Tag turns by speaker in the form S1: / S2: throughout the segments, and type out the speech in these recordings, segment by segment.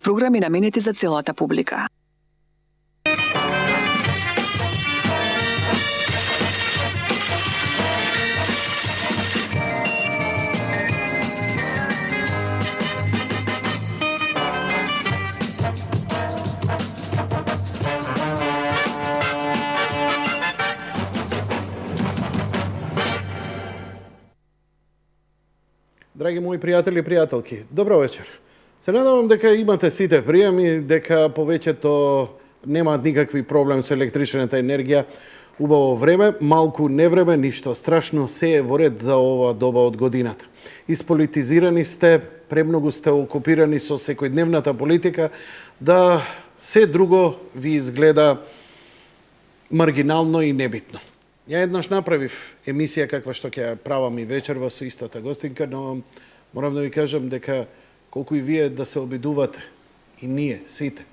S1: Програми наменети за целата публика.
S2: Драги мои пријатели и пријателки, добро вечер. Се надевам дека имате сите пријами, дека повеќето немаат никакви проблем со електричната енергија. Убаво време, малку невреме, ништо страшно, се е во ред за ова доба од годината. Исполитизирани сте, премногу сте окупирани со секојдневната политика, да се друго ви изгледа маргинално и небитно. Ја еднаш направив емисија каква што ќе ја правам и вечерва со истата гостинка, но морам да ви кажам дека колку и вие да се обидувате, и ние, сите,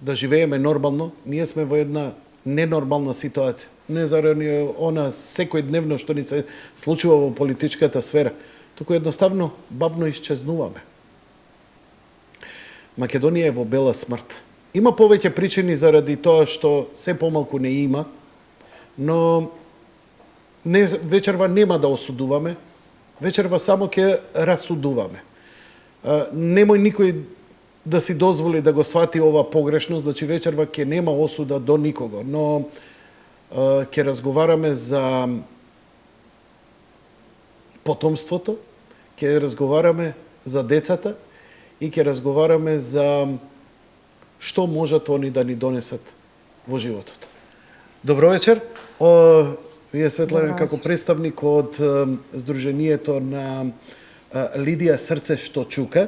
S2: да живееме нормално, ние сме во една ненормална ситуација. Не заради она секојдневно што ни се случува во политичката сфера, туку едноставно бавно исчезнуваме. Македонија е во бела смрт. Има повеќе причини заради тоа што се помалку не има, но вечерва нема да осудуваме, вечерва само ќе расудуваме. Немој никој да си дозволи да го свати ова погрешно, значи вечерва ќе нема осуда до никого, но ќе разговараме за потомството, ќе разговараме за децата и ќе разговараме за што можат они да ни донесат во животот. Добро вечер. Вие, Светлана, како представник од Сдруженијето на Лидија Срце што чука,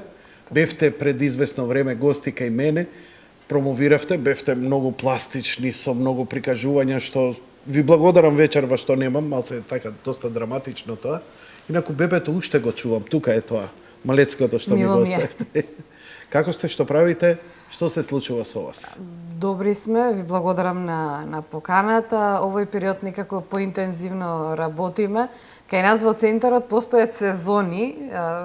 S2: бевте пред известно време гости кај мене, промовиравте, бевте многу пластични, со многу прикажувања, што ви благодарам вечерва што немам, малце така доста драматично тоа. Инаку бебето уште го чувам, тука е тоа, малецкото што ми го оставите. Како сте, што правите? Што се случува со вас?
S3: Добри сме, ви благодарам на поканата. Овој период некако поинтензивно работиме. Кај нас во центарот постојат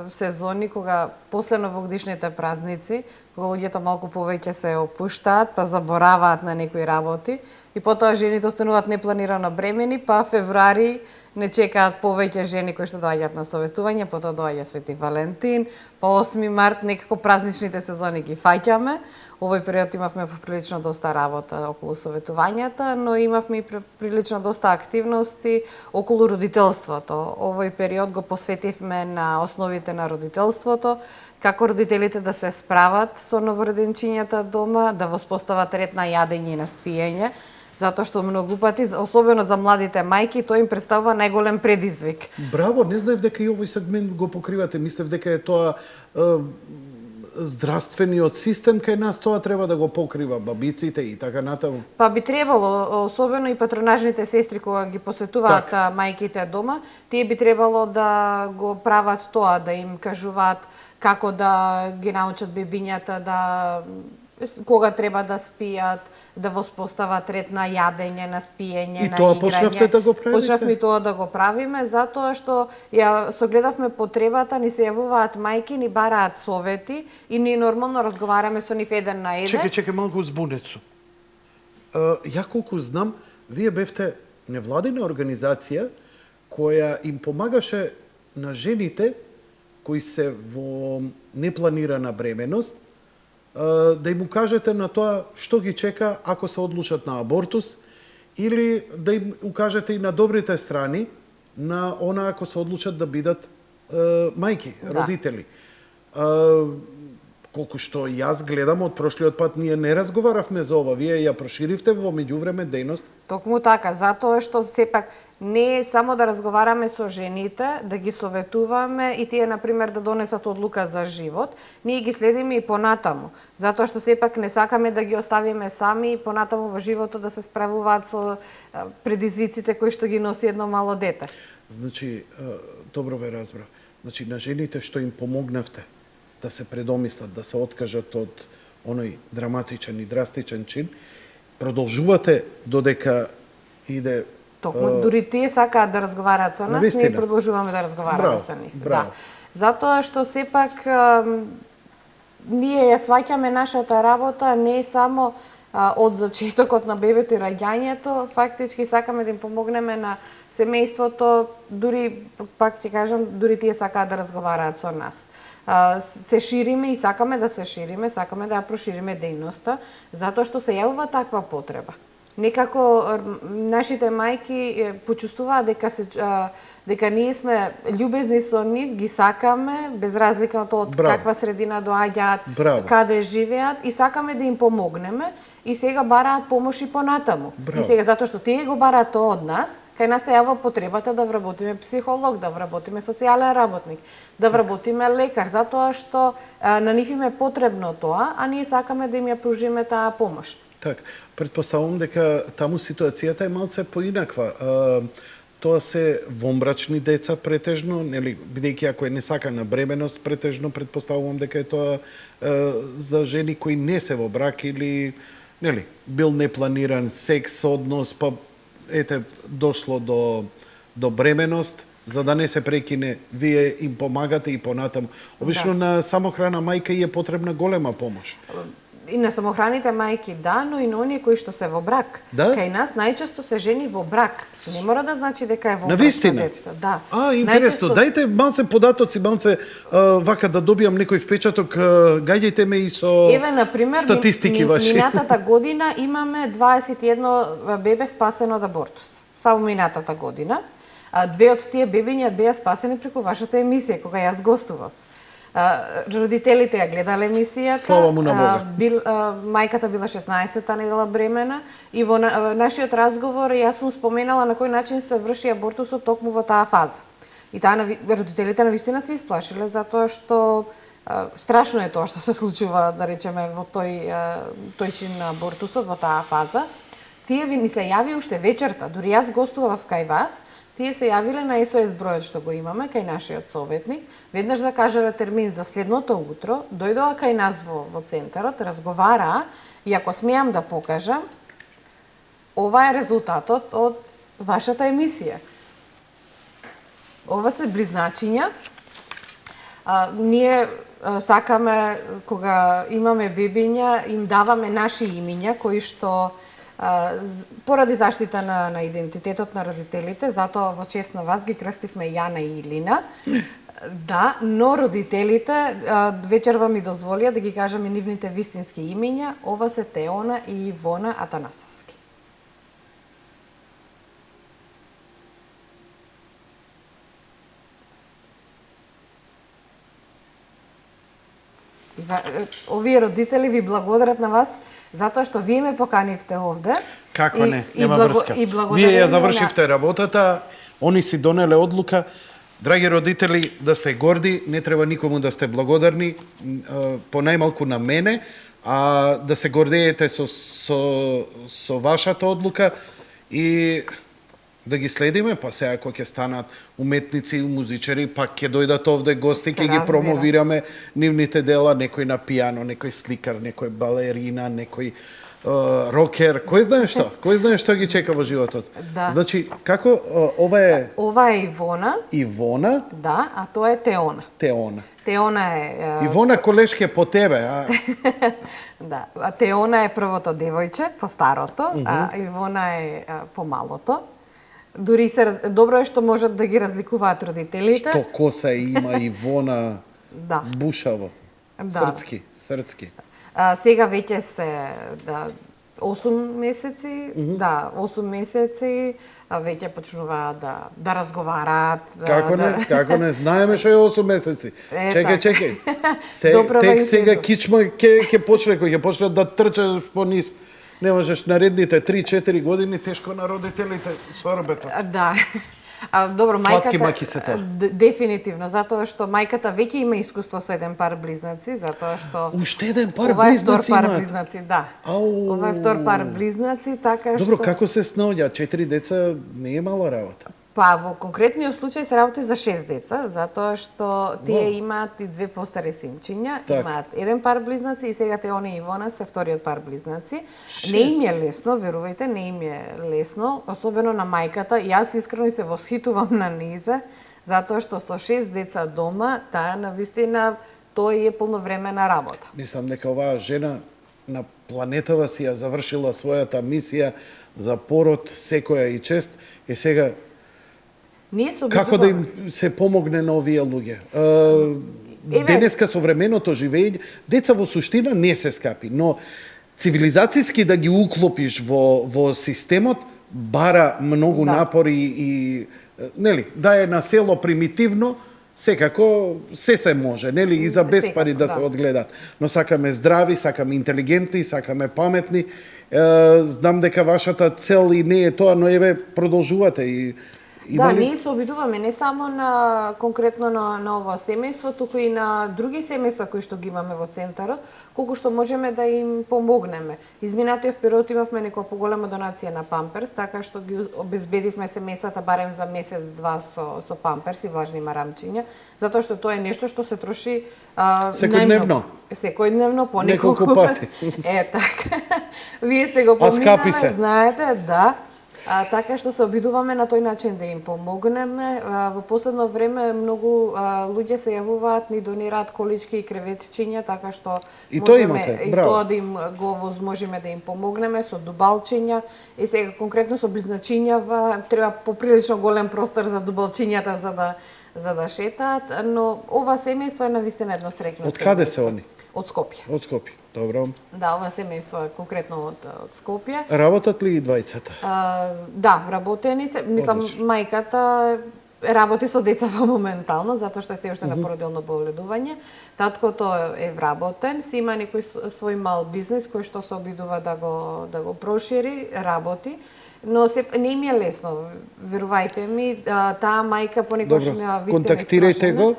S3: сезони кога после новогодишните празници, кога луѓето малку повеќе се опуштаат, па забораваат на некои работи, и потоа жените остануваат непланирано бремени, па февруари не чекаат повеќе жени кои што доаѓаат на советување, потоа доаѓа Свети Валентин, па 8 март некако празничните сезони ги фаќаме. Овој период имавме прилично доста работа околу советувањата, но имавме и прилично доста активности околу родителството. Овој период го посветивме на основите на родителството, како родителите да се справат со новороденчињата дома, да воспостават ред на јадење и на спиење, затоа што многу пати, особено за младите мајки, тоа им представува најголем предизвик.
S2: Браво, не знаев дека и овој сегмент го покривате. Мислев дека е тоа здравствениот систем кај нас, тоа треба да го покрива бабиците и така натаму.
S3: Па би требало, особено и патронажните сестри кога ги посетуваат мајките дома, тие би требало да го прават тоа, да им кажуваат како да ги научат бебињата да кога треба да спијат, да воспостават ред на јадење, на спиење, на играње.
S2: И тоа почнавте да го правите?
S3: Почнавме и тоа да го правиме, затоа што ја согледавме потребата, ни се јавуваат мајки, ни бараат совети и ние нормално разговараме со нив еден на еден.
S2: Чекај малку збунецу. Ја колку знам, вие бевте невладина организација која им помагаше на жените кои се во непланирана бременост, да им укажете на тоа што ги чека ако се одлучат на абортус, или да им укажете и на добрите страни на она ако се одлучат да бидат мајки, родители. Колку што јас гледам од прошлиот пат, ние не разговаравме за ова, вие ја проширивте во меѓувреме дејност.
S3: Токму така, затоа што сепак не е само да разговараме со жените, да ги советуваме и тие, например, да донесат одлука за живот, ние ги следиме и понатаму, затоа што сепак не сакаме да ги оставиме сами и понатаму во животот да се справуваат со предизвиците кои што ги носи едно мало дете.
S2: Значи, добро ве разбрав. Значи, на жените што им помогнавте да се предомислат, да се откажат од оној драматичен и драстичен чин, продолжувате додека иде...
S3: Токму, дури тие сакаат да разговараат со нас, ние продолжуваме да разговараме со нив.
S2: Браво.
S3: Да. Затоа што сепак ние ја сваќаме нашата работа не само од зачетокот на бебето и раѓањето, фактички сакаме да им помогнеме на семејството, дури, пак ќе кажам, дури тие сакаат да разговараат со нас. Се шириме и сакаме да се шириме, сакаме да ја прошириме дејноста, затоа што се јавува таква потреба. Некако нашите мајки почувствуваат дека ние сме љубезни со нив, ги сакаме, без разлика од каква средина доаѓаат, каде живеат и сакаме да им помогнеме и сега бараат помош и понатаму. И сега затоа што тие го бараат тоа од нас, кај нас се јавува потребата да вработиме психолог, да вработиме социјален работник, да вработиме лекар, затоа што на нив им е потребно тоа, а ние сакаме да им ја пружиме таа помош.
S2: Так, предпоставувам дека таму ситуацијата е малце поинаква. Тоа се вонбрачни деца претежно, нели, бидејќи ако е несакана бременост, претежно предпоставувам дека е тоа за жени кои не се во брак или нели, бил непланиран секс, однос, па ете дошло до бременост, за да не се прекине, вие им помагате и понатаму. Обично на самохрана мајка и е потребна голема помош.
S3: И на самохраните мајки да, но и на оние кои што се во брак.
S2: Да?
S3: Кај нас најчесто се жени во брак. Не мора да значи дека е во брак.
S2: Навистина?
S3: Да.
S2: Интересно. Дајте малце податоци, малце вака да добијам некој впечаток, гаѓајте ме и со статистики ваши.
S3: Минатата година имаме 21 бебе спасено од абортус. Само минатата година. Две од тие бебиња беа спасени преку вашата емисија, кога јас гостував. Родителите ја гледале емисијата.
S2: Слава му на Бога.
S3: Мајката била 16-та недела бремена и во нашиот разговор јас сум споменала на кој начин се врши абортусот токму во таа фаза. И родителите навистина се исплашиле затоа што страшно е тоа што се случува, да речеме, во тој чин на абортусот во таа фаза. Тие ни се јави уште вечерта, дури јас гостував кај вас. Тие се јавиле на SOS бројот што го имаме кај нашиот советник, веднаш закажале термин за следното утро, дојдоа кај нас во центарот, разговараа и ако смеам да покажам, ова е резултатот од вашата емисија. Ова се близначиња. Ние сакаме, кога имаме бебиња, им даваме наши имиња кои што поради заштита на идентитетот на родителите, затоа во чест на вас ги крстивме Јана и Илина. Да, но родителите вечерва ми дозволија да ги кажам и нивните вистински имиња. Ова се Теона и Ивона Атанасовски. Овие родители ви благодарат на вас затоа што вие ме поканивте овде.
S2: Како не, нема врска. Вие ја завршивте работата, они си донеле одлука. Драги родители, да сте горди, не треба никому да сте благодарни, понајмалку на мене, а да се гордеете со вашата одлука и да ги следиме, па сега кога ќе станат уметници, музичари, пак ќе дојдат овде гости, ќе ги промовираме нивните дела, некој на пијано, некој сликар, некој балерина, некој рокер, кој знае што ги чека во животот.
S3: Да.
S2: Значи, како ова е?
S3: Ова е Ивона.
S2: Ивона?
S3: Да, а тоа е Теона. Теона е...
S2: Ивона колешке по тебе, а?
S3: Да, Теона е првото девојче, по старото, а Ивона е по малото. Дури добро е што можат да ги разликуваат родителите.
S2: Што коса има Ивона
S3: да.
S2: Бушаво.
S3: Да.
S2: Срцки.
S3: Сега веќе се 8 месеци, 8 месеци, веќе почнуваат да разговараат.
S2: Како не, знаеме што е 8 месеци. Чекај. Тек сега кичма ќе почне, кој ќе почне да трчаш по низ. Не можеш наредните 3-4 години тешко на родителите со работот.
S3: Да. Добро,
S2: сладки маки се тоа.
S3: Дефинитивно, затоа што мајката веќе има искуство со еден пар близнаци, затоа што
S2: уште еден пар
S3: ова е
S2: близнаци
S3: втор пар близнаци, да. Ова е втор пар близнаци, така што...
S2: Добро, како се снаоѓа? 4 деца не е мала работа.
S3: Па, во конкретниот случај се работи за 6 деца, затоа што тие имаат и 2 постари синчиња, имаат еден пар близнаци и сега Теона и Ивона се вториот пар близнаци. Не им е лесно, верувајте, не им е лесно, особено на мајката. Јас искрено се восхитувам на нејзе, затоа што со 6 деца дома, таа навистина тој е полновремена работа.
S2: Мислам дека оваа жена на планетава си ја завршила својата мисија за пород, секоја и чест, и сега
S3: Ние се
S2: како да
S3: обидуваме.
S2: им се помогне на овие луѓе? Денеска современото живење, деца во суштина не се скапи, но цивилизацијски да ги уклопиш во системот бара многу
S3: Да.
S2: напори и нели, да е на село примитивно, секако се може, нели, и за без пари да се одгледаат. Но сакаме здрави, сакаме интелигентни, сакаме паметни. Знам дека вашата цел и не е тоа, но еве продолжувате и
S3: Да, ние се обидуваме не само на конкретно на ова семејство, туку и на други семејства кои што ги имаме во центарот, колку што можеме да им помогнеме. Изминатиот период имавме некоја поголема донација на памперс, така што ги обезбедивме семејствата барем за месец-два со памперс и влажни марамчиња, затоа што тоа е нешто што се троши
S2: секојдневно.
S3: Секојдневно по
S2: неколку пати.
S3: Така. Вие сте го
S2: А скапи
S3: поминале,
S2: се.
S3: знаете, да. Така што се обидуваме на тој начин да им помогнеме. Во последно време многу луѓе се јавуваат, ни донираат колички и креветчиња, така што
S2: И тоа
S3: можеме
S2: имате,
S3: и
S2: браво.
S3: тоа да им го возможиме да им помогнеме со дубалчиња. И сега конкретно со близначињава треба поприлично голем простор за дубалчињата за да шетаат, но ова семејство е навистина едно среќно
S2: Од каде
S3: семејство.
S2: се они?
S3: Од Скопје.
S2: Од Скопје. Добро.
S3: Да, ова семејство е конкретно од Скопје.
S2: Работат ли и двајцата?
S3: Да, работени се. Мислам,
S2: Одлично.
S3: мајката работи со децава моментално, затоа што е се уште на породилно боледување. Таткото е вработен, си има некој свој мал бизнис кој што се обидува да го прошири, работи. Но не им е лесно, верувајте ми, таа мајка понекогаш
S2: Добро,
S3: на вистина
S2: контактирајте
S3: испрошена.
S2: го.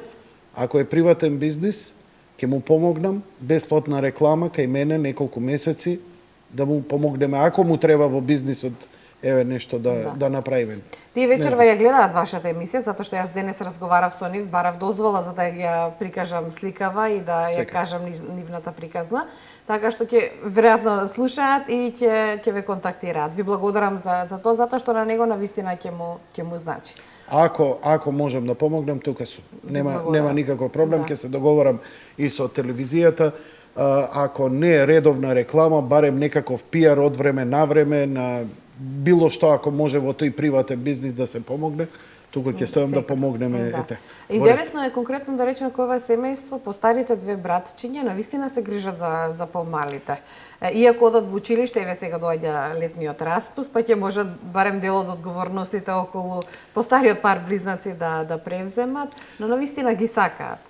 S2: Ако е приватен бизнис, ќе му помогнам, бесплатна реклама кај мене неколку месеци, да му помогнеме. Ако му треба во бизнисот, еве нешто да направиме.
S3: Тие вечерва ја гледаат вашата емисија, затоа што јас денес разговарав со нив, барав дозвола за да ја прикажам сликава и да ја
S2: Сека.
S3: кажам нивната приказна. Така што ќе веројатно слушаат и ќе ве контактираат. Ви благодарам за тоа, затоа што на него навистина ќе му значи.
S2: Ако можам да помогнам, тука сум. Нема никаков проблем, ќе се договорам и со телевизијата. Ако не е редовна реклама, барем некаков пиар од време на време, на било што, ако може во тој приватен бизнис да се помогне, тука ќе стојам да помогнеме.
S3: Да.
S2: Ете.
S3: Интересно е конкретно да речеме кој ова семејство, по старите две братчиња навистина се грижат за помалите. Иако одат во училиште, еве сега доаѓа летниот распуст, па ќе можат барем дел од одговорностите околу постариот пар близнаци да превземат, но навистина ги сакаат.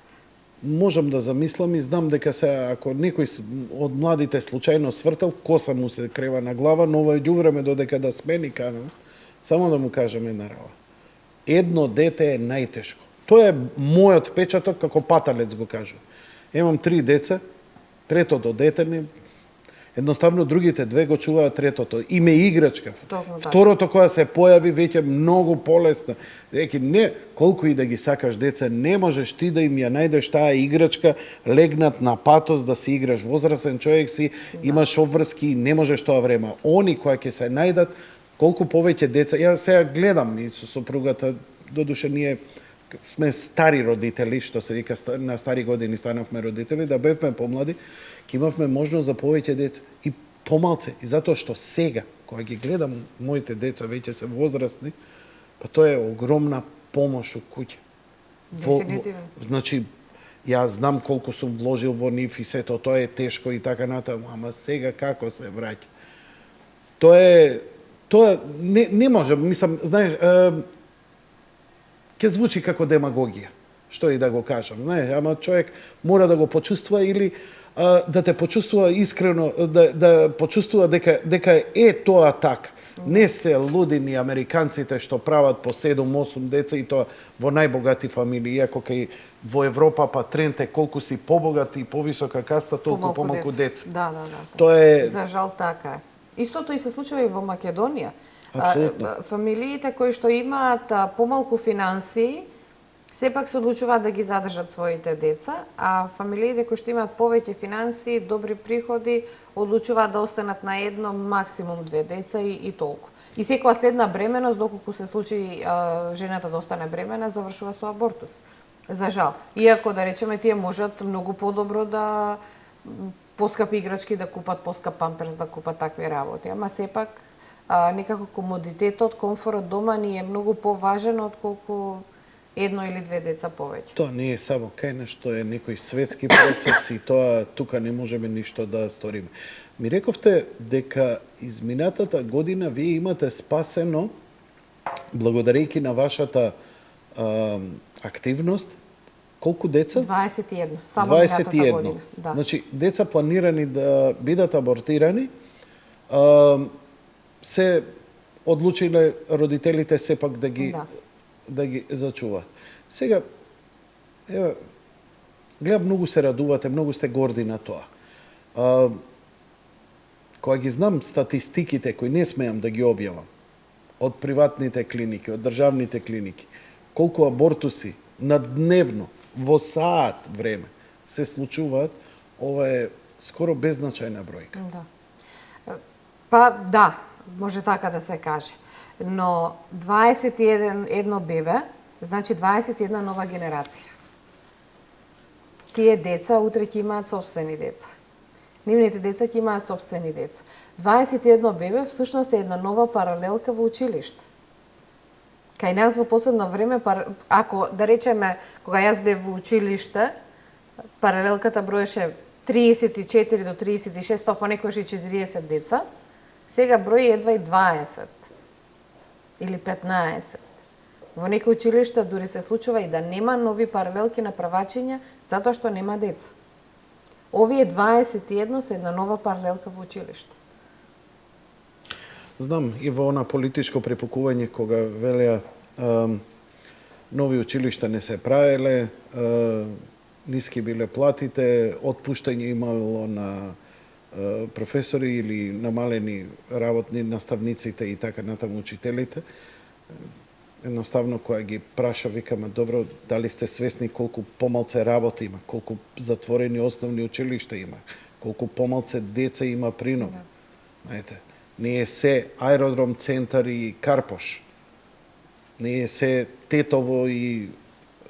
S2: Можам да замислам и знам дека се ако некој од младите случајно свртел, коса му се крева на глава, но во ѓувреме додека да смени канал, само да му кажам една работа. Едно дете е најтешко. Тоа е мојот впечаток како паталец го кажувам. Имам 3 деца, третото дете не, едноставно другите две го чуваат третото. Име играчка.
S3: Токму така.
S2: Второто кога се појави веќе многу полесно. Деки не, колку и да ги сакаш деца, не можеш ти да им ја најдеш таа играчка, легнат на патос да си играш, возрасен човек си, имаш обврски, не можеш тоа време. Они кои ќе се најдат, колку повеќе деца, ја сега гледам и со сопругата, додуше ние сме стари родители, што се вика на стари години станавме родители, да бевме помлади, ќе имавме можност за повеќе деца и помалце. И затоа што сега, кога ги гледам моите деца веќе се возрастни, па тоа е огромна помош у куќа.
S3: Дефинитивно.
S2: Значи, јас знам колку сум вложил во нив и сето, тоа е тешко и така натаму, ама сега како се враќа. Тоа не може, мислам, знаеш, ќе звучи како демагогија, што и да го кажам, знаеш, ама човек мора да го почувствува или да те почувствува искрено, да почувствува дека е тоа така. Не се луди ни американците што прават по 7-8 деца и тоа во најбогати фамилии, иако кај во Европа па тренд е колку си побогати и повисока каста, толку помалку деца.
S3: Да.
S2: Тоа е
S3: За жал така е. Истото и се случува и во Македонија.
S2: Апсолутно.
S3: Фамилиите кои што имаат помалку финансии, сепак се одлучуваат да ги задржат своите деца, а фамилиите кои што имаат повеќе финансии, добри приходи, одлучуваат да останат на едно, максимум 2 деца и толку. И секоја следна бременост, доколку се случи жената да остане бремена, завршува со абортус. За жал. Иако, да речеме, тие можат многу подобро да поскапи играчки да купат, поскап памперс да купат, такви работи. Ама сепак, некако комодитетот, комфорот дома ни е многу поважен отколку едно или две деца повеќе.
S2: Тоа не е само кај нас, што е некој светски процес и тоа тука не можеме ништо да сториме. Ми рековте дека изминатата година вие имате спасено, благодарејќи на вашата активност, колку деца?
S3: 21, само минатата
S2: 21.
S3: година. Да.
S2: Значи, деца планирани да бидат абортирани, се одлучиле родителите сепак да ги зачуваат. Сега, еве, гледам, многу се радувате, многу сте горди на тоа. Кога ги знам статистиките, кои не смеам да ги објавам, од приватните клиники, од државните клиники, колку абортуси на дневно, во саат време, се случуваат, ова е скоро беззначајна бројка.
S3: Да. Па да, може така да се каже. Но 21 бебе, значи 21 нова генерација. Тие деца утре ќе имаат собствени деца. Нивните деца ќе имаат собствени деца. 21 бебе всушност е една нова паралелка во училиште. Кај нас во последно време, ако да речеме, кога јас бев во училиште, паралелката броеше 34 до 36, па понекогаш и 40 деца, сега брои едва и 20 или 15. Во некои училишта дури се случува и да нема нови паралелки на правачење, затоа што нема деца. Овие 21 се една нова паралелка во училиште.
S2: Знам и во она политичко препукување кога велеа нови училишта не се правеле, ниски биле платите, отпуштање имало на професори или намалени работни наставниците и така натаму учителите. Едноставно, кога ги праша, викаме, добро, дали сте свесни колку помалце работа има, колку затворени основни училишта има, колку помалце деца има прином. Знаете, не е се аеродром, центар и Карпош. Не е се Тетово и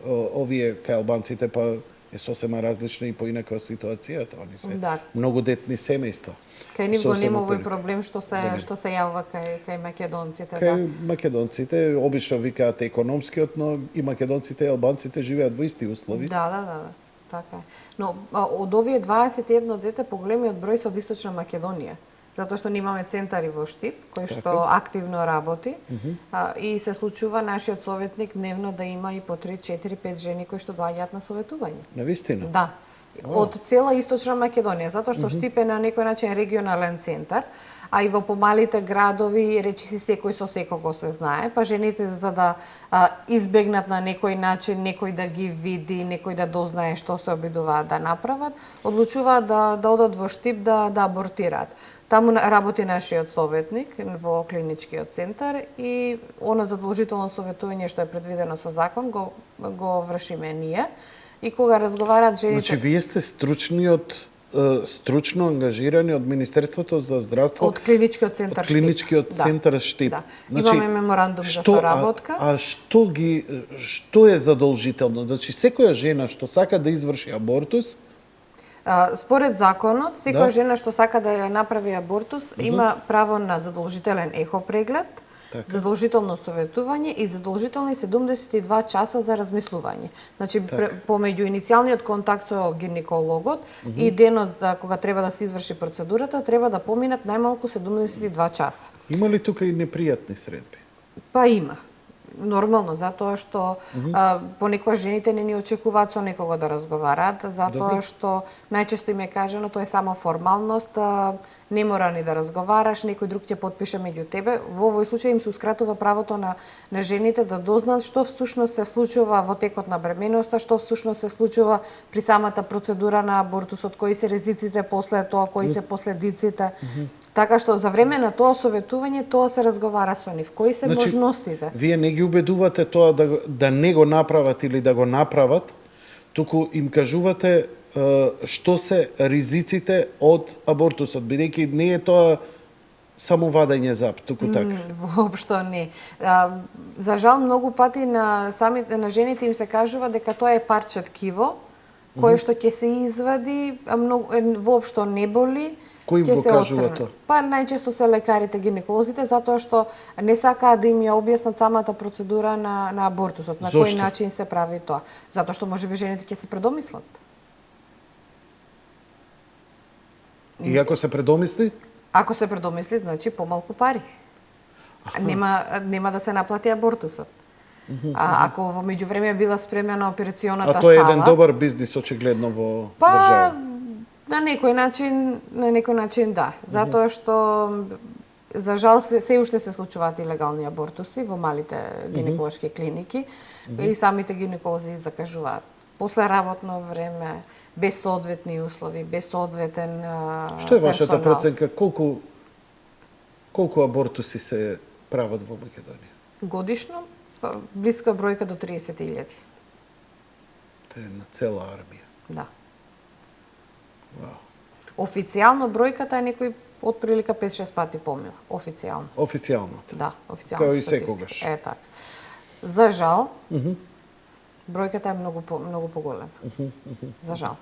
S2: овие кај албанците, па е сосема различна и поинаква ситуацијата. Они се многу детни семејства.
S3: Кај нив го нема овој проблем што се јавува кај македонците.
S2: Кај македонците обично викаат економскиот, но и македонците и албанците живеат во исти услови.
S3: Да. Така е. Но од овие 21 дете поголемиот број се од Источна Македонија. Затоа што немаме центари во Штип, кој што активно работи, и се случува нашиот советник дневно да има и по 3, 4, 5 жени кои што доаѓаат на советување.
S2: Навистина?
S3: Да. Од цела Источна Македонија, затоа што Штип е на некој начин регионален центар, а и во помалите градови речиси секој со секого се знае, па жените за да избегнат на некој начин некој да ги види, некој да дознае што се обидуваат да направат, одлучуваат да одат во Штип да абортираат. Таму работи нашиот советник во клиничкиот центар и она задолжително советување што е предвидено со закон го вршиме ние. И кога разговараат жените...
S2: Значи, вие сте стручно ангажирани од Министерството за здравство...
S3: Од клиничкиот центар Штип.
S2: Од клиничкиот центар Штип.
S3: Да.
S2: Значи,
S3: имаме меморандум за соработка.
S2: Што е задолжително? Значи, секоја жена што сака да изврши абортус...
S3: Според законот, секоја жена што сака да ја направи абортус има право на задолжителен ехо преглед, задолжително советување и задолжителни 72 часа за размислување. Значи, помеѓу иницијалниот контакт со гинекологот и денот кога треба да се изврши процедурата, треба да поминат најмалку 72 часа.
S2: Има ли тука и непријатни средби?
S3: Па има. Нормално, затоа што понекогаш жените не ни очекуваат со некого да разговараат, затоа што најчесто им е кажано тоа е само формалност, не мора ни да разговараш, некој друг ќе потпише меѓу тебе. Во овој случај им се ускратува правото на жените да дознаат што всушност се случува во текот на бременоста, што всушност се случува при самата процедура на абортусот, кои се ризиците после тоа, кои се последиците. Така што за време на тоа советување, тоа се разговара со нив. Кои се можностите?
S2: Вие не ги убедувате тоа да не го направат или да го направат, туку им кажувате што се ризиците од абортусот, бидејќи не е тоа само вадење зап, туку така.
S3: Воопшто не. За жал, многу пати на жените им се кажува дека тоа е парче ткиво, кое што ќе се извади, воопшто не боли.
S2: Кој им го кажува тоа?
S3: Па најчесто се лекарите, гинеколозите, затоа што не сакаат да им ја објаснат самата процедура на абортусот, на кој начин се прави тоа. Затоа што можеби жените ќе се предомислат.
S2: И ако се предомисли?
S3: Ако се предомисли, значи помалку пари. Нема да се наплати абортусот. Ако во меѓувреме била спремена операционата сала...
S2: А тоа е еден добар бизнис, очигледно, во држава.
S3: На некој начин да. Затоа што за жал се уште се случуваат илегални абортуси во малите гинеколошки клиники и самите гинеколози закажуваат. После работно време, без соодветни услови, без соодветен персонал.
S2: Што е вашата проценка? Колку абортуси се прават во Македонија?
S3: Годишно, блиска бројка до 30.000.
S2: Тоа е на цела армија.
S3: Да.
S2: Вау.
S3: Официјално бројката е некој отприлика 5-6 пати помила. Официјално.
S2: Официјалната.
S3: Да, официјално.
S2: Као и секогаш.
S3: Е така. За жал, бројката е многу поголема. За жал.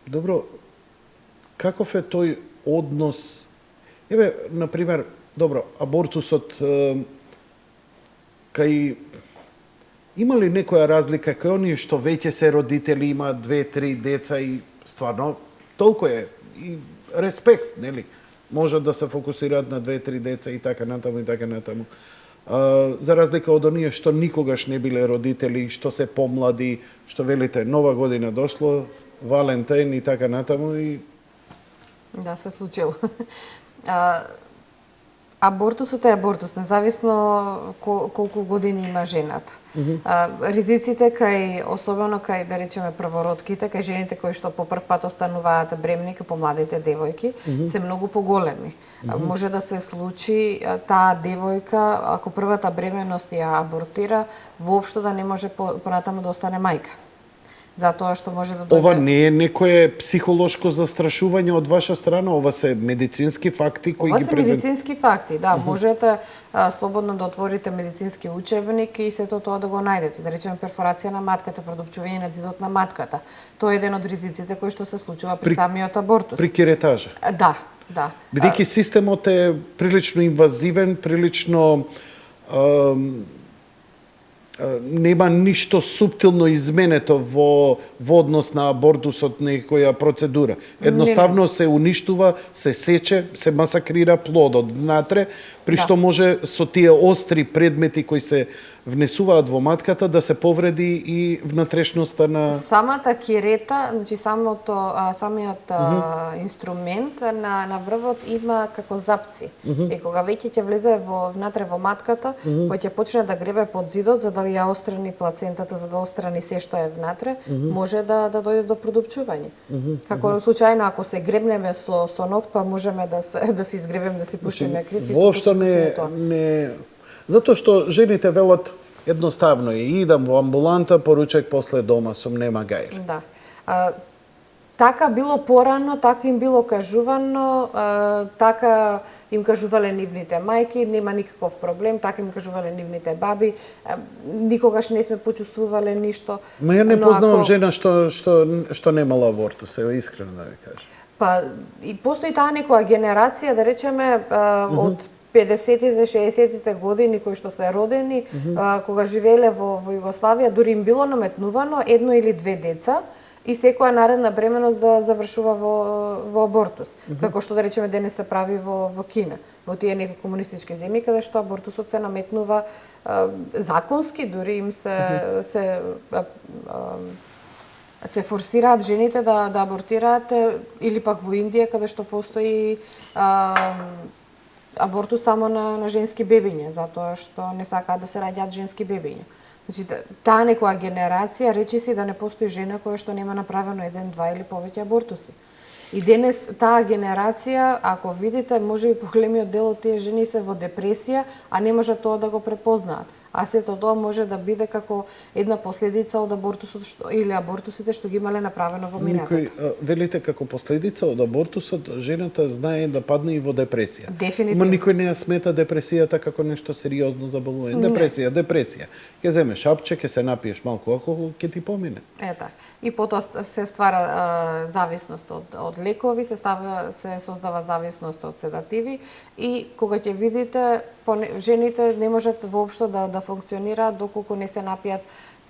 S2: Добро, каков е тој однос? Еве, на пример, добро, абортусот кај има ли некоја разлика кај оние што веќе се родители, имаат 2-3 деца и стварно толку е и респект, нели? Можат да се фокусираат на 2-3 деца и така натаму и така натаму. За разлика од оние што никогаш не биле родители, што се помлади, што велите нова година дошло, Валентин и така натаму и
S3: да, се случило. Абортусот е абортус, независно колку години има жената. Ризиците особено кај, да речеме, првородките, кај жените кои што по прв пат остануваат бремни, кај помладите девојки, се многу поголеми. Може да се случи таа девојка, ако првата бременост ја абортира, воопшто да не може понатаму да остане мајка. Затоа што може да дојде...
S2: Ова не е некое психолошко застрашување од ваша страна, ова се медицински факти кои ги презентувате?
S3: Ова се медицински факти, да. Можете слободно да отворите медицински учебник и сето тоа да го најдете. Да речеме перфорација на матката, продупчување на ѕидот на матката. Тоа е еден од ризиците кои што се случува при самиот абортус.
S2: При керетажа?
S3: Да, да.
S2: Бидејќи системот е прилично инвазивен, прилично нема ништо суптилно изменето во однос на абортусот, некоја процедура. Едноставно се уништува, се сече, се масакрира плодот внатре, при што може со тие остри предмети кои се внесуваат во матката да се повреди и внатрешноста на...
S3: Самата кирета, значи самиот инструмент на врвот има како запци. И кога веќе ќе влезе внатре во матката, кој ќе почне да гребе под зидот за да ја острани плацентата, за да острани се што е внатре, може да дојде до продупчување. Како случајно ако се гребнеме со ногт, па можеме да се изгребеме, да се пуштиме крив.
S2: Воопшто не... Затоа што жените велат едноставно е, идам во амбуланта, поручек после дома сум, нема гајле.
S3: Да. Така било порано, така им било кажувано, така им кажувале нивните мајки, нема никаков проблем, така им кажувале нивните баби, никогаш не сме почувствувале ништо.
S2: Ма ја не познавам жена што немала абортус, ево искрено да ви кажам.
S3: Па, и постои таа некоја генерација, да речеме, од 50-тите, 60-тите години кои што се родени, кога живееле во Југославија, дури им било наметнувано 1 или 2 деца и секоја наредна бременост да завршува во абортус. Како што, да речеме, денес се прави во Кина, во тие некои комунистички земји, каде што абортусот се наметнува законски, дури им се форсираат жените да абортираат, или пак во Индија, каде што постои абортус само на женски бебиња, затоа што не сакаат да се раѓаат женски бебиња. Значи, таа некоја генерација речиси да не постои жена која што нема направено 1, 2 или повеќе абортуси. И денес таа генерација, ако видите, можеби поголемиот дел од тие жени се во депресија, а не можат тоа да го препознаат. а сето тоа може да биде како една последица од абортусот или абортусите што ги имале направено во минатото.
S2: Велите како последица од абортусот, жената знае да падне и во депресија.
S3: Дефинитивно.
S2: Ма никој не ја смета депресијата како нешто сериозно заболување. Депресија. Ќе земеш шапче, ќе се напиеш малку алкохол, ќе ти помине.
S3: Така. И потоа се ствара зависност од лекови, се создава зависност од седативи и кога ќе видите, жените не можат воопшто да функционираат доколку не се напијат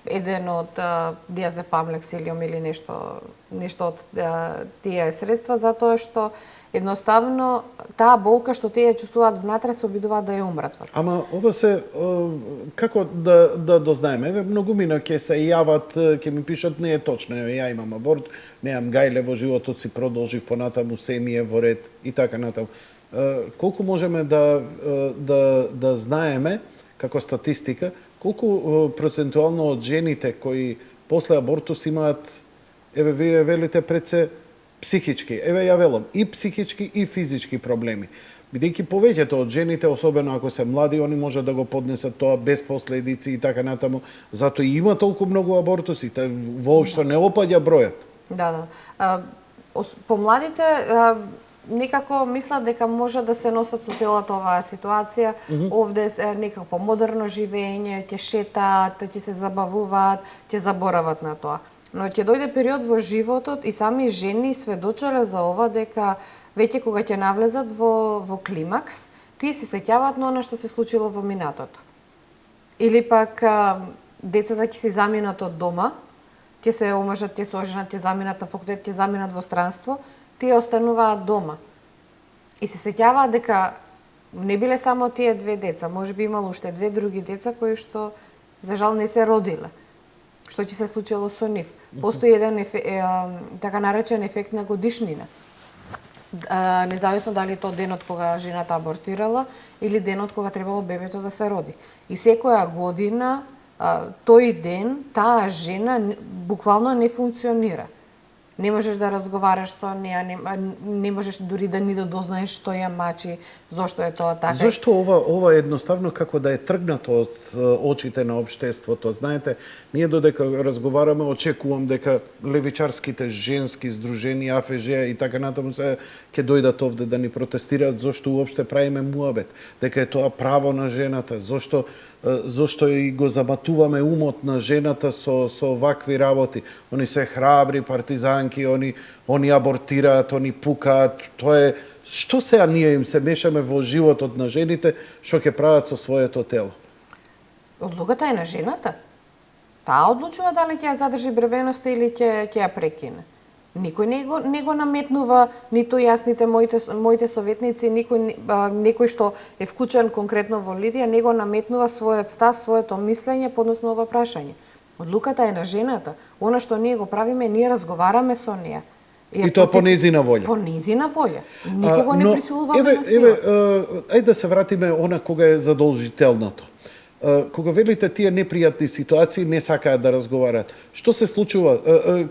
S3: еден од диазепам, лексилиум или нешто од тие средства, затоа што едноставно таа болка што тие чувствуваат внатре се обидуваат да ја умратват.
S2: Ама ова се како да дознаеме? Еве многумина ќе се јават, ќе ми пишат не е точно, еве ја имам аборт, немам гајле во животот си, продолжив понатаму семје во ред и така натаму. Колку можеме да знаеме како статистика, колку процентуално од жените кои после абортус имаат, еве вие велите пред се психички, еве ја велам, и психички и физички проблеми. Бидејќи повеќето од жените, особено ако се млади, они може да го поднесат тоа без последици и така натаму. Затоа и има толку многу абортуси, воопшто не опаѓа бројот.
S3: Да. Помладите некако мислат дека може да се носат со целата оваа ситуација. Овде е некакво модерно живење, ќе шетаат, ќе се забавуваат, ќе заборават на тоа. Но ќе дојде период во животот и сами жени сведочеле за ова дека веќе кога ќе навлезат во климакс, тие се сеќаваат на она што се случило во минатото. Или пак децата ќе се заминат од дома, ќе се омажат, ќе се оженат, ќе заминат на факултет, ќе заминат во странство, тие остануваат дома. И се сеќаваат дека не биле само тие две деца, можеби имало уште две други деца кои што за жал не се родиле. Што ќе се случило со нив? Постои еден така наречен ефект на годишнина. Независно дали тоа денот кога жената абортирала или денот кога требало бебето да се роди. И секоја година тој ден таа жена буквално не функционира. Не можеш да разговараш со неа, не можеш дури да ни да дознаеш што ја мачи, зошто е тоа така.
S2: Зошто ова едноставно како да е тргнато од очите на општеството? Знаете, ние додека разговараме, очекувам дека левичарските женски здруженија, АФЖ и така натаму се ќе дојдат овде да ни протестираат зошто уопште правиме муабет, дека е тоа право на жената, зошто и го заматуваме умот на жената со вакви работи. Они се храбри партизанки, они абортираат, они пукаат. Тоа е што сега ние им се мешаме во животот на жените, што ќе прават со своето тело?
S3: Одлуката е на жената. Таа одлучува дали ќе ја задржи бревеноста или ќе ја прекине. Никој не го наметнува, ниту јас, ниту моите советници, некој што е вклучен конкретно во Лидија, не го наметнува својот став, своето мислење по однос на ова прашање. Одлуката е на жената. Она што ние го правиме, ние разговараме со неа.
S2: И тоа по незина волја.
S3: По незина волја. Никого не присилуваме на сила.
S2: Ајде да се вратиме она кога е задолжителното. Кога велите тие непријатни ситуации не сакаат да разговараат. Што се случува?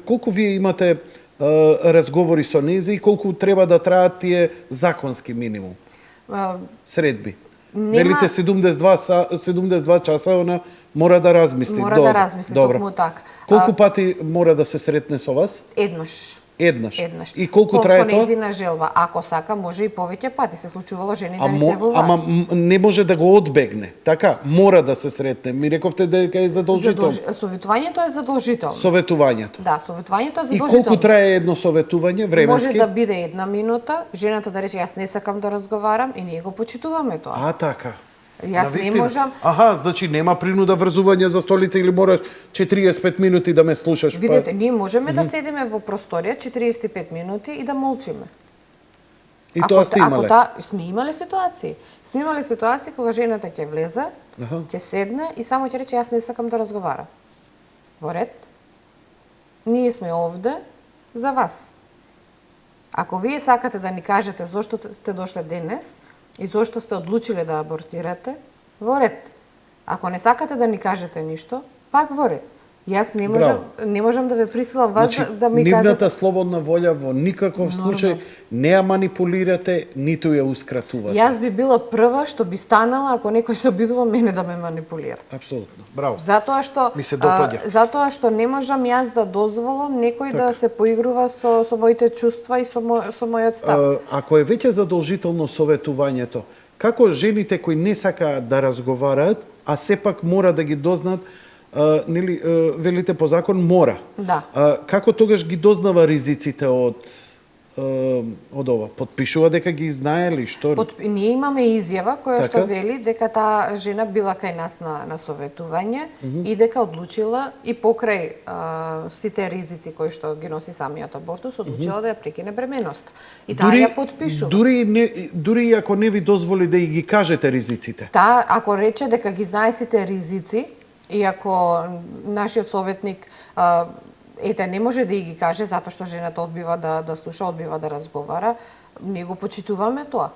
S2: Колку вие имате разговори со нези и колку треба да траат тие законски минимум? Средби. Велите 72 часа, она мора да размисли.
S3: Мора да размисли, токму така.
S2: Колку пати мора да се сретне со вас? Еднаш. И колку трае тоа?
S3: По незина желба. Ако сака, може и повеќе пати. Се случувало жени да не се волуваат.
S2: Ама не може да го одбегне. Така, мора да се сретне. Ми рековте дека е задолжително.
S3: Советувањето е задолжително.
S2: Советувањето.
S3: Да, советувањето е
S2: И
S3: задолжително.
S2: колку трае едно советување временски?
S3: Може да биде 1 минута, жената да рече јас не сакам да разговарам и ние го почитуваме тоа.
S2: Така.
S3: Јас не можам.
S2: Значи нема принуда врзување за столица или мораш 45 минути да ме слушаш.
S3: Видете, ние можеме да седиме во просторија 45 минути и да молчиме.
S2: И тоа сте имале?
S3: Сме имале ситуации. Сме имале ситуации кога жената ќе влезе, ќе седне и само ќе рече јас не сакам да разговарам. Во ред. Ние сме овде за вас. Ако вие сакате да ни кажете зошто сте дошле денес, и зошто сте одлучиле да абортирате, во ред. Ако не сакате да ни кажете ништо, пак во ред. Јас не можам да ве присилам вас
S2: Значи,
S3: да ми
S2: нивната
S3: кажете.
S2: слободна волја во никаков случај не ја манипулирате, ниту ја ускратувате.
S3: Јас би била прва што би станала ако некој се обидува мене да ме манипулира.
S2: Апсолутно. Браво.
S3: Затоа што
S2: Ми се допаѓа.
S3: затоа што не можам јас да дозволам некој да се поигрува со моите чувства и со мојот став.
S2: Ако е веќе задолжително советувањето, како жените кои не сакаат да разговараат, а сепак мора да ги дознаат, нели велите по закон мора.
S3: Да.
S2: Како тогаш ги дознава ризиците од ова? Потпишува дека ги знаели, што?
S3: Ние имаме изјава која
S2: Така?
S3: што вели дека таа жена била кај нас на советување и дека одлучила и покрај сите ризици кои што ги носи самиот абортус, одлучила да ја прекине бременоста. И таа ја потпишува.
S2: Дури и ако не ви дозволи да и ги кажете ризиците.
S3: Таа, ако рече дека ги знае сите ризици, и ако нашиот советник не може да ги каже затоа што жената одбива да слуша, одбива да разговара, ние го почитуваме тоа.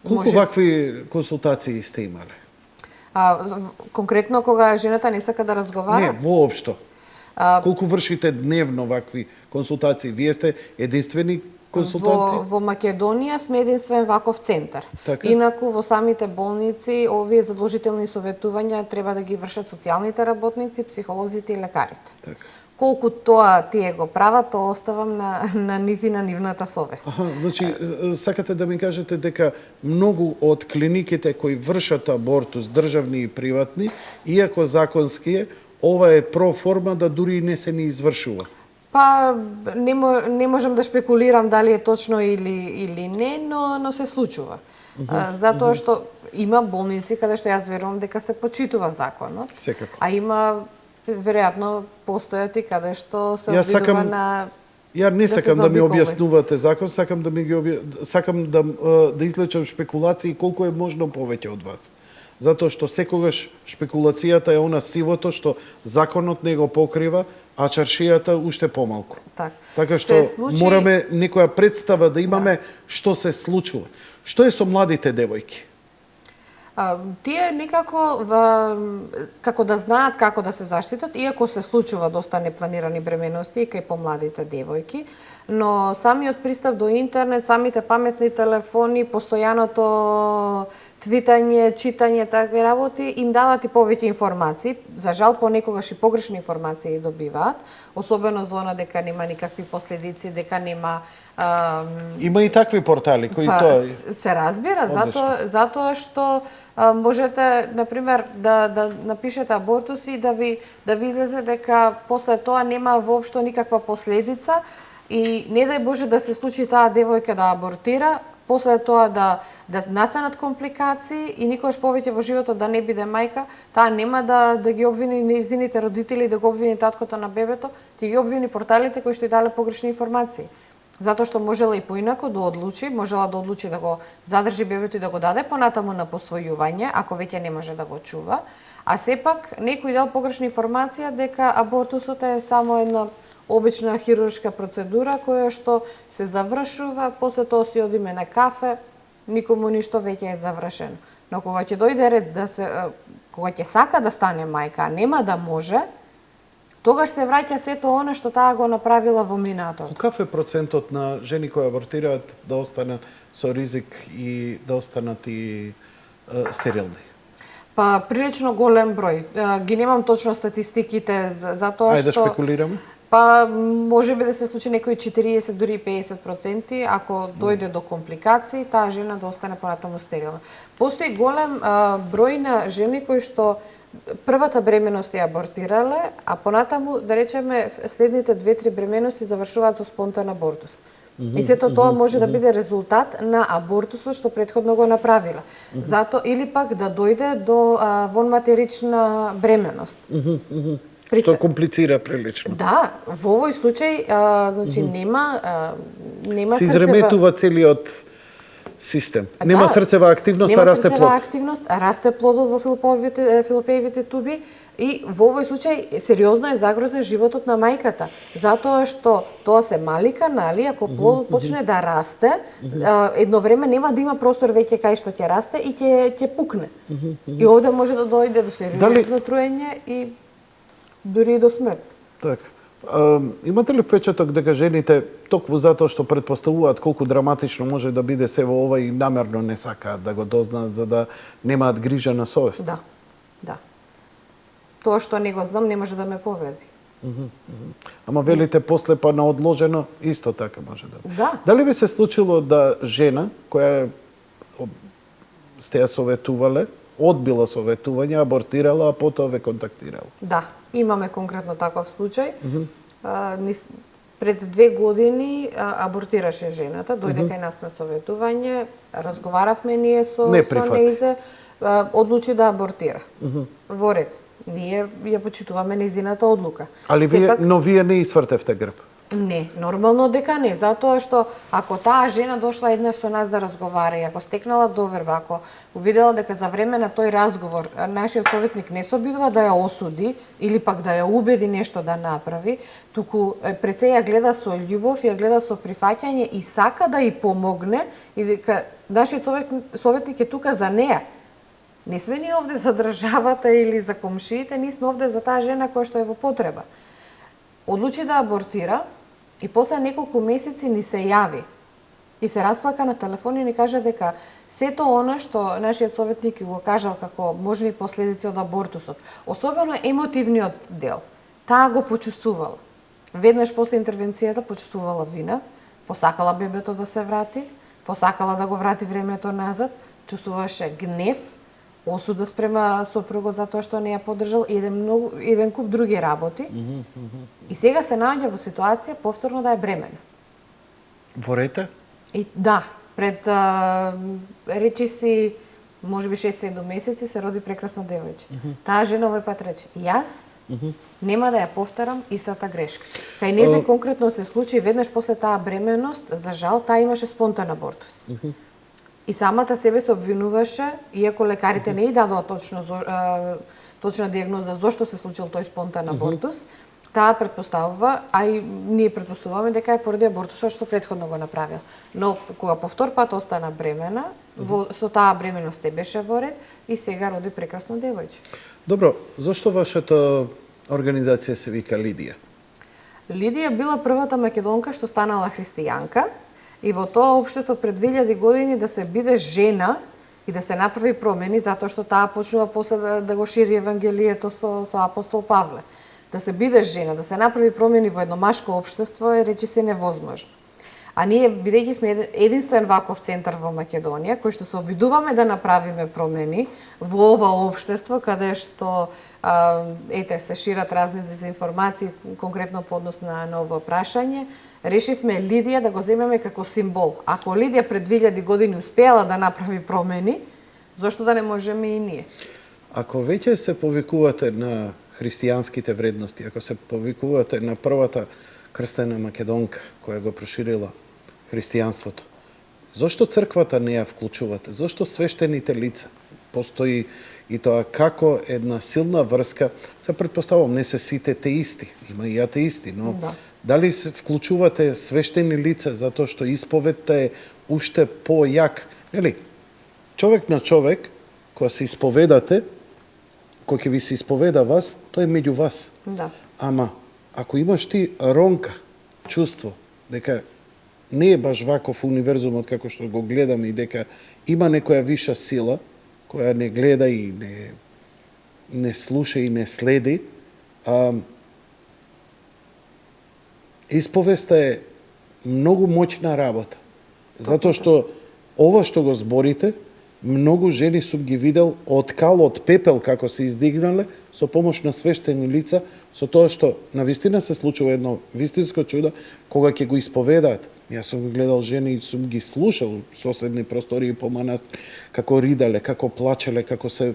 S2: Колку вакви консултации сте имале?
S3: Конкретно кога жената не сака да разговара?
S2: Не, воопшто. Колку вршите дневно вакви консултации? Вие сте единствени консултанти?
S3: Во Македонија сме единствен ваков центар.
S2: Така?
S3: Инаку во самите болници овие задолжителни советувања треба да ги вршат социјалните работници, психолозите и лекарите.
S2: Така.
S3: Колку тоа тие го прават, тоа оставам на нив и на нивната совест.
S2: Значи, сакате да ми кажете дека многу од клиниките кои вршат абортус, државни и приватни, иако законски е, ова е проформа да дури и не се ни извршува.
S3: Па, не можам да шпекулирам дали е точно или не, но се случува. Затоа што има болници каде што јас верувам дека се почитува законот.
S2: Секако.
S3: А има веројатно постојат и каде што се обидува на
S2: Ја не сакам да ми
S3: заобиколи.
S2: објаснувате закон, сакам да излечам шпекулации колку е можно повеќе од вас. Затоа што секогаш шпекулацијата е она сивото што законот не го покрива, а чаршијата уште помалку. Така што мораме некоја представа да имаме што се случува. Што е со младите девојки?
S3: Тие некако како да знаат како да се заштитат, иако се случува доста непланирани бременности и кај помладите девојки, но самиот пристап до интернет, самите паметни телефони, постојаното твитање, читање, такви работи, им дават и повеќе информации. За жал, понекогаш и погрешни информации добиваат, особено за она дека нема никакви последици, дека нема...
S2: Има и такви портали кои тоа...
S3: Се разбира, затоа што можете, например, да напишете абортус и да ви излезе дека после тоа нема воопшто никаква последица и не дај Боже да се случи таа девојка да абортира, после тоа да настанат компликации и никогаш повеќе во животот да не биде мајка, таа нема да ги обвини нејзините родители, да го обвини таткото на бебето, ќе ги обвини порталите кои што ја дале погрешни информации. Затоа што можела и поинако да одлучи, можела да одлучи да го задржи бебето и да го даде понатаму на посвојување, ако веќе не може да го чува, а сепак некој дал погрешна информација дека абортусот е само една обична хируршка процедура која што се завршува, после тоа си одиме на кафе, никому ништо веќе е завршено. Но кога ќе дојде ред кога ќе сака да стане мајка, а нема да може, тогаш се враќа сето она што таа го направила во минатото.
S2: Каков е процентот на жени кои абортираат да останат со ризик и да останат и стерилни?
S3: Па прилично голем број. Ги немам точно статистиките затоа што...
S2: Ајде да шпекулираме.
S3: Па можеби да се случи некои 40 дури 50%, ако дојде до компликации, таа жена да остане понатаму стерилна. Постои голем број на жени кои што првата бременост ја абортирале, а понатаму, да речеме, следните 2-3 бременности завршуваат со спонтан абортус. И сето тоа може да биде резултат на абортусот што претходно го направила. Зато или пак да дојде до вонматерична бременост.
S2: Што комплицира прилично.
S3: Да, во овој случај значи нема
S2: се изреметува целиот систем. Нема срцева активност, а расте плод.
S3: Нема срцева активност, а расте плодот во филопеевите туби и во овој случај сериозно е загрозен животот на мајката, затоа што тоа се мали канали, ако плодот почне да расте, едно време нема да има простор веќе кај што ќе расте и ќе пукне. И овде може да дојде до сериозно труење и дури и до смрт.
S2: Така. Имате ли впечаток дека жените токму затоа што претпоставуваат колку драматично може да биде се во ова и намерно не сакаат да го дознаат за да немаат грижа на совест?
S3: Да. Да. Тоа што не го знам не може да ме повреди.
S2: Ама велите после па на одложено исто така може да.
S3: Да.
S2: Дали би се случило да жена која сте ја советувале, одбила советување, абортирала, а потоа ве контактирала?
S3: Да, имаме конкретно таков случај. Пред 2 години абортираше жената, дојде кај нас на советување, разговаравме ние со нејзе, одлучи да абортира. Во ред, ние ја почитуваме нејзината одлука.
S2: Али но вие не извртевте грб?
S3: Не, нормално дека не, затоа што ако таа жена дошла еднаш со нас да разговара и ако стекнала доверба, ако увидела дека за време на тој разговор нашиот советник не се обидува да ја осуди или пак да ја убеди нешто да направи, туку пред се ја гледа со љубов, ја гледа со прифаќање и сака да ја помогне и дека нашиот советник е тука за неа. Не сме ни овде за државата или за комшиите, ние сме овде за таа жена која што е во потреба. Одлучи да абортира и после неколку месеци ни се јави и се расплака на телефон и ни кажа дека сето она што нашиот советник го кажал како можни последици од абортусот, особено емотивниот дел, таа го почувствувала. Веднаш после интервенцијата почувствувала вина, посакала бебето да се врати, посакала да го врати времето назад, чувствуваше гнев, осуда спрема сопругот затоа што не ја поддржал и еден куп други работи. И сега се наоѓа во ситуација повторно да е бремена.
S2: Ворете?
S3: И да, пред речи си можеби 6-7 месеци се роди прекрасно девојче. Таа жена овој пат рече: "Јас нема да ја повторам истата грешка." Кај незе конкретно се случи веднаш после таа бременост, за жал таа имаше спонтан абортус. И самата себе се обвинуваше, иако лекарите не ја дадоа точна дијагноза зошто се случил тој спонтан абортус, таа претпоставува, а и ние претпоставуваме дека е поради абортусот што претходно го направил. Но кога повтор пат остана бремена, со таа бременост се беше во ред и сега роди прекрасно девојче.
S2: Добро, зошто вашата организација се вика Лидија?
S3: Лидија била првата македонка што станала христијанка и во тоа општество пред 2000 години да се биде жена и да се направи промени, затоа што таа почнува после да го шири евангелието со апостол Павле. Да се биде жена, да се направи промени во едно машко општество е речи се невозможно. А ние, бидејќи сме единствен ваков центар во Македонија, кој што се обидуваме да направиме промени во ова општество, каде што се шират разни дезинформации, конкретно по однос на ова прашање, решивме Лидија да го земеме како символ. Ако Лидија пред 2000 години успеала да направи промени, зошто да не можеме и ние?
S2: Ако веќе се повикувате на христијанските вредности, ако се повикувате на првата крстена македонка која го проширила христијанството, зошто црквата не ја вклучувате? Зошто свештените лица? Постои и тоа како една силна врска. Се претпоставувам, не се сите теисти, има и атеисти, но дали се вклучувате свештени лица затоа што исповедта е уште појак? Нели? Човек на човек, кога се исповедате, кој ќе ви се исповеда вас, тој е меѓу вас.
S3: Да.
S2: Ама, ако имаш ти ронка, чувство, дека не е баш ваков универзумот како што го гледаме и дека има некоја виша сила, која не гледа и не слуша и не следи, исповеста е многу моќна работа. Затоа што ова што го зборите, многу жени сум ги видел од кал, од пепел како се издигнале со помош на свештени лица, со тоа што навистина се случува едно вистинско чудо кога ќе го исповедаат. Јас сум го гледал жени и сум ги слушал соседни простории по манастир, како ридале, како плачеле, како се,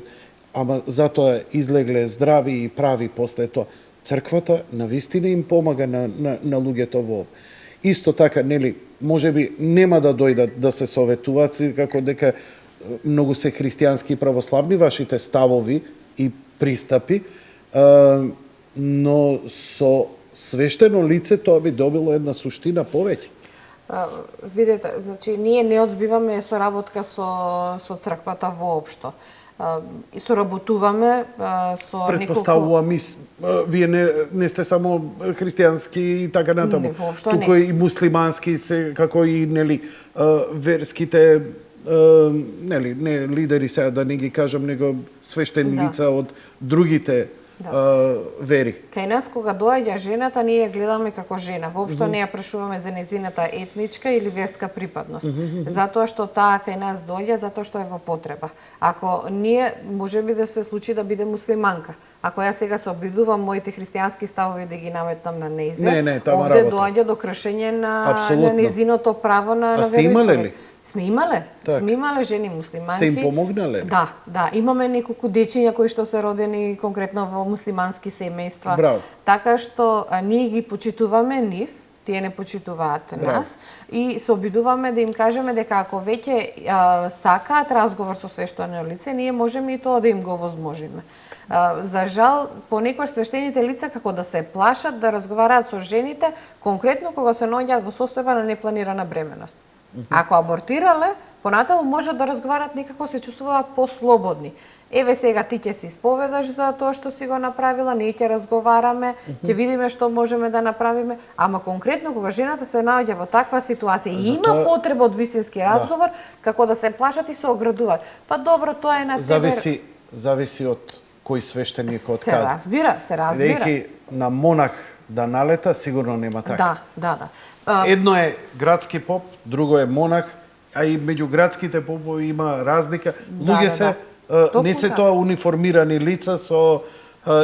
S2: ама затоа излегле здрави и прави после тоа. Црквата навистина им помага на луѓето во. Исто така, нели, можеби нема да дојдат да се советуваат, како дека многу се христијански и православни вашите ставови и пристапи, но со свештено лице тоа би добило една суштина повеќе.
S3: Видете, значи ние не одбиваме соработка со црквата воопшто. и соработуваме со
S2: Предпоставувам, вие не сте само христијански и така натаму.
S3: Не, воопшто
S2: Туку
S3: не.
S2: и муслимански се, како и верските не лидери, сега да не ги кажам, него свештени лица од другите вери.
S3: Кај нас, кога доаѓа жената, ние ја гледаме како жена. Воопшто не ја прашуваме за незината етничка или верска припадност. Затоа што таа кај нас доаѓа, затоа што е во потреба. Ако ние, може би да се случи да биде муслиманка. Ако ја сега се обидувам моите христијански ставови да ги наметнам на нејзе,
S2: тама
S3: овде
S2: работа.
S3: доаѓа до кршење на
S2: Апсолутно.
S3: незиното право на
S2: А сте имале ли?
S3: Сме имале.
S2: Так.
S3: Сме имале жени муслиманки.
S2: Сте им помогнале?
S3: Да. Имаме неколку дечиња кои што се родени конкретно во муслимански семејства.
S2: Браво.
S3: Така што ние ги почитуваме нив, тие не почитуваат нас и се обидуваме да им кажеме дека ако веќе сакаат разговор со свештено лице, ние можеме и тоа да им го возможиме. За жал, понекогаш свештените лица како да се плашат да разговараат со жените, конкретно кога се наоѓаат во состојба на непланирана бременост. Ако абортирале, понатаму можат да разговараат, некако се чувствуваат послободни. Еве сега ти ќе се исповедаш за тоа што си го направила, ние ќе разговараме, ќе видиме што можеме да направиме, ама конкретно кога жената се наоѓа во таква ситуација и има потреба од вистински разговор, како да се плашат и се оградуваат. Па добро, тоа е на тебе.
S2: Зависи од кој свештеник од
S3: Се
S2: каде.
S3: разбира.
S2: Веќе на монах да налета, сигурно нема така.
S3: Да.
S2: Едно е градски поп, друго е монах, а и меѓу градските попови има разлика. Луѓе се не се тоа униформирани лица со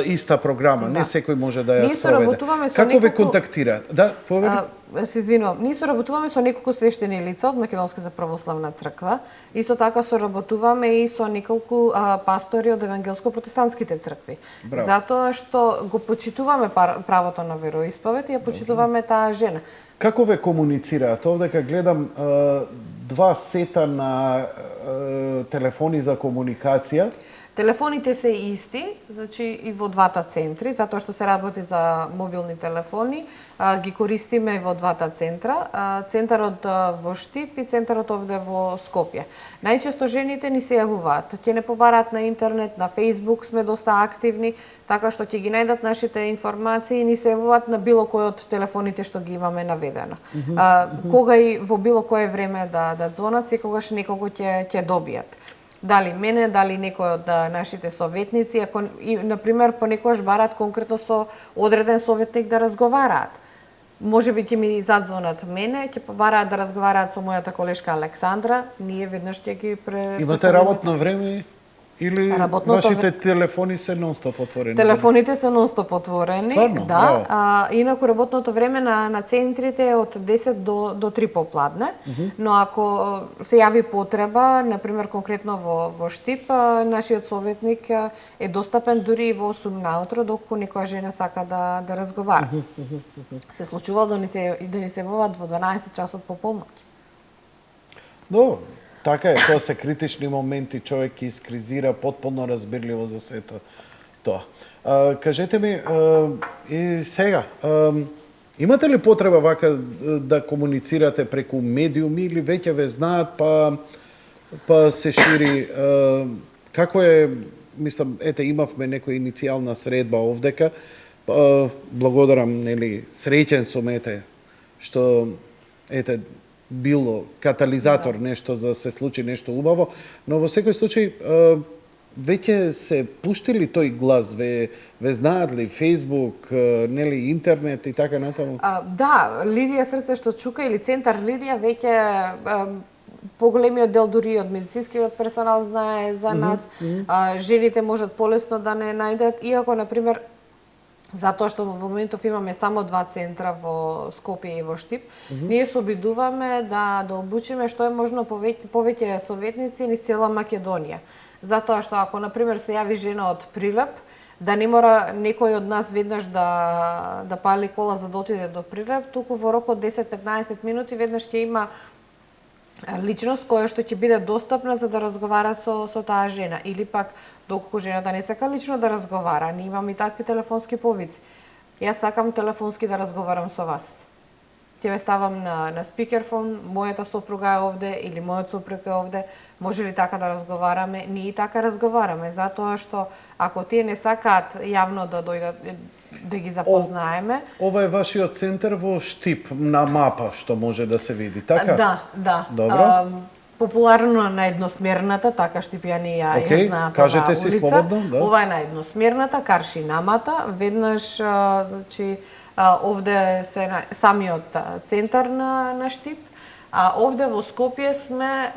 S2: иста програма, не секој може да ја спроведе. Како ве контактираат? Да, повели?
S3: Се извинувам, ние соработуваме со неколку свештени лица од Македонската православна црква. Исто така соработуваме и со неколку пастори од евангелско-протестантските цркви.
S2: Браво.
S3: Затоа што го почитуваме правото на вероисповед и ја почитуваме таа жена.
S2: Како ве комуницираат? Овдека гледам два сета на телефони за комуникација.
S3: Телефоните се исти, значи и во двата центри, затоа што се работи за мобилни телефони, ги користиме во двата центра, центарот во Штип и центарот овде во Скопје. Најчесто жените ни се јавуваат, ќе не побараат на интернет, на Facebook сме доста активни, така што ќе ги најдат нашите информации и ни се јавуваат на било кој од телефоните што ги имаме наведено. Кога и во било кое време да звонат, секогаш некого ќе добијат. Дали мене, дали некој од нашите советници, ако на пример понекогаш бараат конкретно со одреден советник да разговараат. Може би ќе ми задзвонат мене, ќе побараат да разговараат со мојата колешка Александра, ние веднаш ќе ги
S2: Имате работно време или
S3: Работното
S2: вашите телефони се нон-стоп отворени?
S3: Телефоните се нон-стоп отворени.
S2: Стварно?
S3: Да. Инаку работното време на центрите е од 10 до 3 попладне, но ако се јави потреба, например конкретно во Штип, нашиот советник е достапен дури и во 8 наутро, доколку некоја жена сака да разговара. Се случува да ни се јавуваат во 12 часот пополноќ.
S2: Добро. Така е, тоа се критични моменти, човек искризира потполно разбирливо за сето тоа. Кажете ми, и сега, имате ли потреба вака да комуницирате преку медиуми или веќе ве знаат, па се шири? Како е, мислам, имавме некоја иницијална средба овдека, благодарам, нели, среќен сум, што, било катализатор, нешто да се случи нешто убаво, но во секој случај веќе се пуштили тој глас, ве знаат ли Facebook, нели интернет и така натаму?
S3: Да, Лидија Срце што чука или Центар Лидија веќе поголемиот дел дури од медицинскиот персонал знае за нас. Жените можат полесно да не најдат, иако на пример затоа што во моментов имаме само 2 центра во Скопје и во Штип, ние се обидуваме да обучиме што е можно повеќе советници низ цела Македонија. Затоа што ако на пример се јави жена од Прилеп, да не мора некој од нас веднаш да пали кола за да отиде до Прилеп, туку во рок од 10-15 минути веднаш ќе има личност која што ќе биде достапна за да разговара со таа жена. Или пак, доколку жената не сака лично да разговара, ние имаме и такви телефонски повици. Јас сакам телефонски да разговарам со вас. Ќе ќе ве ставам на спикерфон, мојата сопруга е овде или мојот сопруг е овде, може ли така да разговараме? Ние и така разговараме, затоа што ако тие не сакаат јавно да дојдат да ги запознаеме.
S2: Ова е вашиот центар во Штип на мапа што може да се види, така?
S3: Да.
S2: Добро.
S3: Популарно на едносмерната, така Штипјани ја знаат
S2: кажете
S3: оваа
S2: си
S3: улица.
S2: слободно, да.
S3: Ова е на едносмерната, Каршинамата, веднаш овде се самиот центар на Штип, а овде во Скопје сме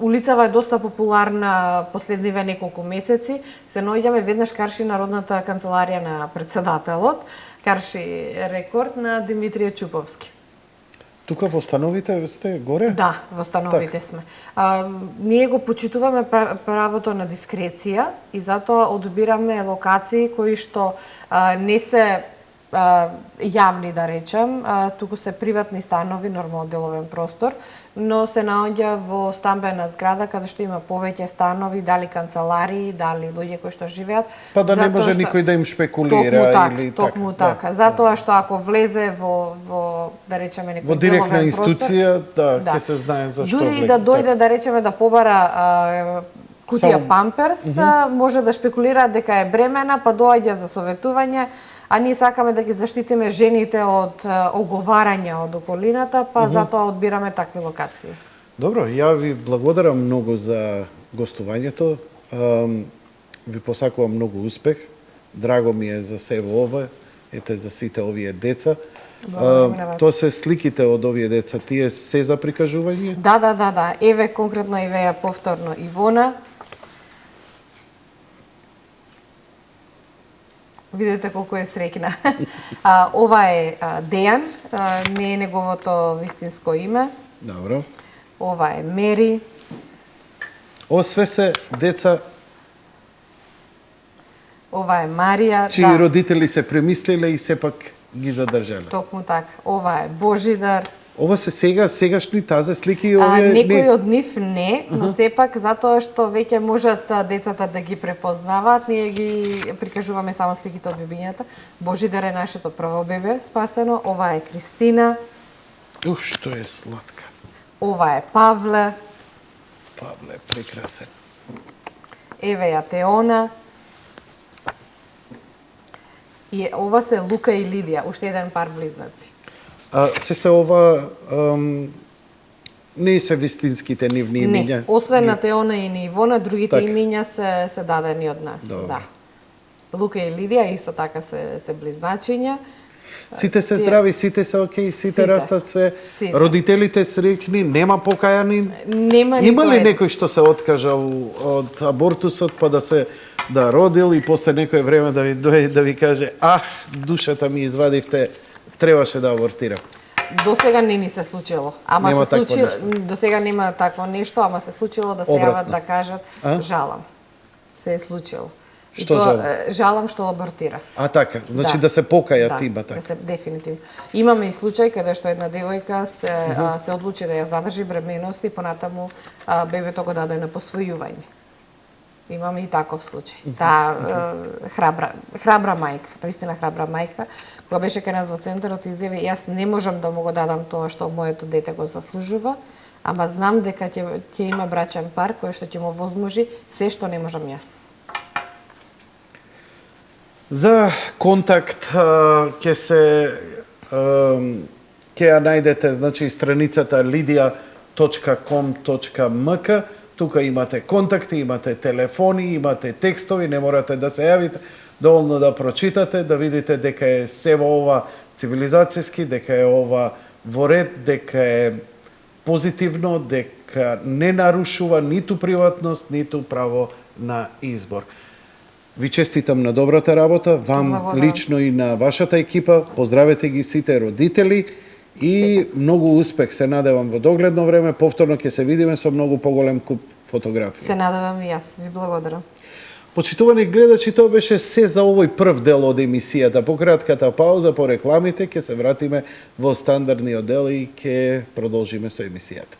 S3: улицава е доста популарна последниве неколку месеци. Се наоѓаме веднаш Карши Народната канцеларија на председателот, Карши Рекорд на Димитрije Чуповски.
S2: Тука во становите сте горе?
S3: Да, во становите сме. Ние го почитуваме правото на дискреција и затоа одбираме локации кои што не се јавни, да речем, туку се приватни станови, нормално деловен простор, но се наоѓа во стамбена зграда каде што има повеќе станови, дали канцеларии, дали луѓе кои што живеат.
S2: Па да не може никој да им шпекулира или
S3: токму така. Затоа што ако влезе во да речеме некој
S2: во директна институција,
S3: да,
S2: ќе се знае зашто
S3: дури да дојде да речеме да побара кутија памперс, може да шпекулира дека е бремена, па доаѓа за советување, а ние сакаме да ги заштитиме жените од оговарање од околината, па затоа одбираме такви локации.
S2: Добро, ја ви благодарам многу за гостувањето. Ви посакувам многу успех. Драго ми е за себе ова, ете за сите овие деца. Тоа се сликите од овие деца, тие се за прикажување?
S3: Да. Еве конкретно ја повторно Ивона. Видете колку е среќна. Ова е Дејан, не е неговото вистинско име.
S2: Добро.
S3: Ова е Мери.
S2: Ова све се деца
S3: Ова е Марија.
S2: чии родители се премислиле и сепак ги задржале.
S3: Токму така. Ова е Божидар.
S2: Ова се сегашни тазе слики овие
S3: некои од нив не, но сепак затоа што веќе можат децата да ги препознаваат, ние ги прикажуваме само сликите од бебињата. Божидар е нашето прво бебе спасено, ова е Кристина.
S2: Што е сладка.
S3: Ова е Павле.
S2: Павле е прекрасен.
S3: Еве ја Теона. И ова се Лука и Лидија, уште еден пар близнаци.
S2: Се ова не се вистинските нивни имиња?
S3: Не, освен на Теона и на Ивона, другите имиња се дадени од нас. Да. Лука и Лидија исто така се близначиња.
S2: Сите се здрави, сите се окей, сите растат се, родителите среќни, нема покајани? Има ли некој што се откажал од абортусот па да родил и после некој време да ви дојде да ви каже душата ми извадивте, требаше да абортирам?
S3: До сега не ни се случило. Ама се случило, до сега нема такво нешто, ама се случило да се јават да кажат жалам. Се е случило.
S2: Што жалам?
S3: Жалам што абортирав.
S2: Така, значи да се покајат има така.
S3: Да се дефинитивно. Имаме и случај каде што една девојка се одлучи да ја задржи бременост и понатаму бебето го даде на посвојување. Имаме и таков случај. Храбра мајка, навистина храбра мајка, кога беше кај нас во центарот изјави јас не можам да му го дадам тоа што моето дете го заслужува, ама знам дека ќе има брачен пар кој што ќе му возможи се што не можам јас.
S2: За контакт ќе ја најдете, значи страницата lidia.com.mk. Тука имате контакти, имате телефони, имате текстови, не морате да се јавите, доволно да прочитате, да видите дека е се во ова цивилизацијски, дека е ова во ред, дека е позитивно, дека не нарушува ниту приватност, ниту право на избор. Ви честитам на добрата работа, вам лично и на вашата екипа. Поздравете ги сите родители и многу успех се надевам во догледно време. Повторно ќе се видиме со многу поголем куп фотографии.
S3: Се надевам и јас. Ви благодарам.
S2: Почитувани гледачи, тоа беше се за овој прв дел од емисијата. По кратката пауза, по рекламите, ќе се вратиме во стандардниот дел и ќе продолжиме со емисијата.